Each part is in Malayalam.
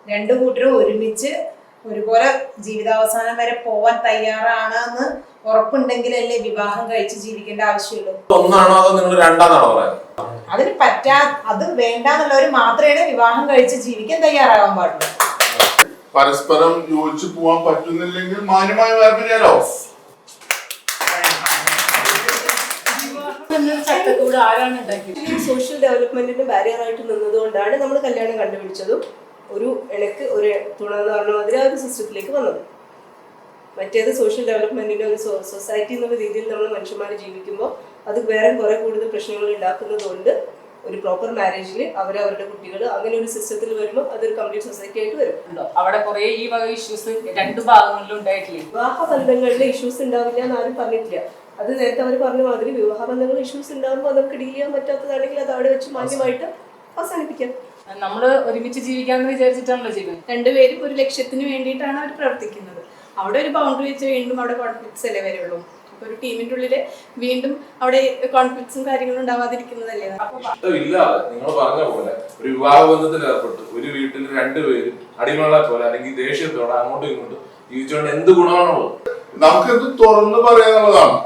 രണ്ടു കൂട്ടരും ഒരുമിച്ച് ഒരുപോലെ ജീവിതാവസാനം വരെ പോവാൻ തയ്യാറാണെന്ന് ഉറപ്പുണ്ടെങ്കിലല്ലേ വിവാഹം കഴിച്ച് ജീവിക്കേണ്ട ആവശ്യമുള്ളൂ. ഒന്നാണോ അതോ നിങ്ങൾ രണ്ടാന്നാണോ പറയുന്നത്? അതിന് അത് വേണ്ടാന്നുള്ളവർ മാത്രമേ വിവാഹം കഴിച്ച് ജീവിക്കാൻ തയ്യാറാകാൻ പാടുള്ളൂ. പരസ്പരം യോജിച്ചു പോവാൻ പറ്റുന്നില്ലെങ്കിൽ മാന്യമായി വേർപിരിയാലോ. സോഷ്യൽ ഡെവലപ്മെന്റിന് ബാരിയർ ആയിട്ട് നിന്നതുകൊണ്ടാണ് നമ്മൾ കല്യാണം കണ്ടുപിടിച്ചതും ഒരു ഇണക്ക് ഒരു തുണ എന്ന് പറഞ്ഞ മാതിരി ആ ഒരു സിസ്റ്റത്തിലേക്ക് വന്നത്. മറ്റേത് സോഷ്യൽ ഡെവലപ്മെന്റിന്റെ ഒരു സൊസൈറ്റി എന്നുള്ള രീതിയിൽ നമ്മൾ മനുഷ്യന്മാർ ജീവിക്കുമ്പോൾ അത് വേറെ കുറെ കൂടുതൽ പ്രശ്നങ്ങൾ ഉണ്ടാക്കുന്നത് കൊണ്ട് ഒരു പ്രോപ്പർ മാരേജിൽ അവരവരുടെ കുട്ടികൾ അങ്ങനെ ഒരു സിസ്റ്റത്തിൽ വരുമ്പോൾ അതൊരു കംപ്ലീറ്റ് സൊസൈറ്റി ആയിട്ട് വരും. അവിടെ കുറെ ഈ വക ഇഷ്യൂസ് രണ്ടു ഭാഗങ്ങളിലും ഉണ്ടായിട്ടില്ല. വിവാഹ ബന്ധങ്ങളിലെ ഇഷ്യൂസ് ഉണ്ടാവില്ല എന്ന് ആരും പറഞ്ഞിട്ടില്ല. അത് നേരത്തെ അവർ പറഞ്ഞ മാതിരി വിവാഹ ബന്ധങ്ങളിൽ ഇഷ്യൂസ് ഉണ്ടാകുമ്പോൾ നമുക്ക് ഡീൽ ചെയ്യാൻ പറ്റാത്തതാണെങ്കിൽ അത് അവിടെ വെച്ച് മാന്യമായിട്ട് അവസാനിപ്പിക്കാം. നമ്മൾ ഒരുമിച്ച് ജീവിക്കാന്ന് വിചാരിച്ചിട്ടാണല്ലോ ജീവിക്കുന്നത്. രണ്ടുപേരും ഒരു ലക്ഷ്യത്തിന് വേണ്ടിയിട്ടാണ് അവർ പ്രവർത്തിക്കുന്നത്. അവിടെ ഒരു ബൗണ്ടറി വെച്ച് വീണ്ടും അവിടെ കോൺഫ്ലിക്ട്സ് അല്ലേ വരുള്ളൂ. അപ്പൊ ഒരു ടീമിന്റെ ഉള്ളില് വീണ്ടും അവിടെ കോൺഫ്ലിക്ട്സും കാര്യങ്ങളും ഉണ്ടാവാതിരിക്കുന്നതല്ലേ. ഇല്ലാതെ നിങ്ങൾ പറഞ്ഞ പോലെ ഒരു വിവാഹ ബന്ധത്തിൽ ഏർപ്പെട്ട് ഒരു വീട്ടിൽ രണ്ടുപേരും അടിമകളെ പോലെ അല്ലെങ്കിൽ ദേഷ്യത്തോടെ അങ്ങോട്ടും ഇങ്ങോട്ടും ജീവിച്ചുകൊണ്ട് എന്ത് ഗുണമാണുള്ളത്? നമുക്കെന്ത് തുറന്നു പറയാനുള്ളതാണ്,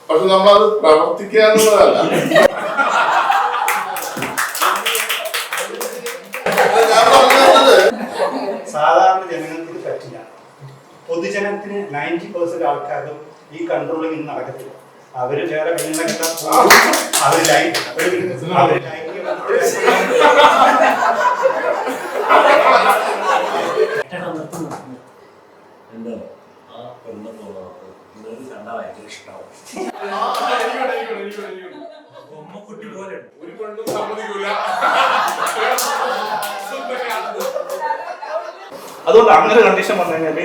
പക്ഷെ നമ്മളത് പ്രവർത്തിക്കാനുള്ളതല്ല. ഞാൻ പറഞ്ഞത് സാധാരണ ജനങ്ങൾക്ക് ഇത് പറ്റില്ല. പൊതുജനത്തിന് 90% ആൾക്കാരും ഈ കൺട്രോളിൽ ഇന്ന് നടക്കത്തില്ല. അവര് വേറെ പെണ്ണുങ്ങളെ അതുകൊണ്ട് അങ്ങനെ കണ്ടീഷൻ വന്നു കഴിഞ്ഞാല്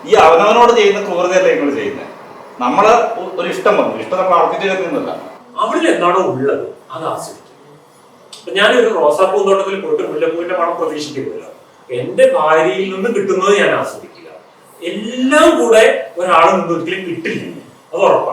ഈ അവനവനോട് ചെയ്യുന്ന ക്രൂരതയല്ല നിങ്ങൾ ചെയ്യുന്നത്. നമ്മള് ഒരു ഇഷ്ടം വന്നു, ഇഷ്ടം നമ്മൾ ആർത്തിട്ട് കേൾക്കുന്നില്ല. അവിടെ എന്താണോ ഉള്ളത് അത് ആസ്വദിക്കും. ഞാനൊരു റോസാപ്പൂന്തോട്ടത്തിൽ പോയിട്ട് മുല്ലപ്പൂവിന്റെ മണം പ്രതീക്ഷിക്കുന്നില്ല. എന്റെ ഭാര്യയിൽ നിന്ന് കിട്ടുന്നത് ഞാൻ ആസ്വദിക്കുക. എല്ലാം കൂടെ ഒരാളിൽ നിന്ന് ഒരിക്കലും കിട്ടില്ല, അത് ഉറപ്പാണ്.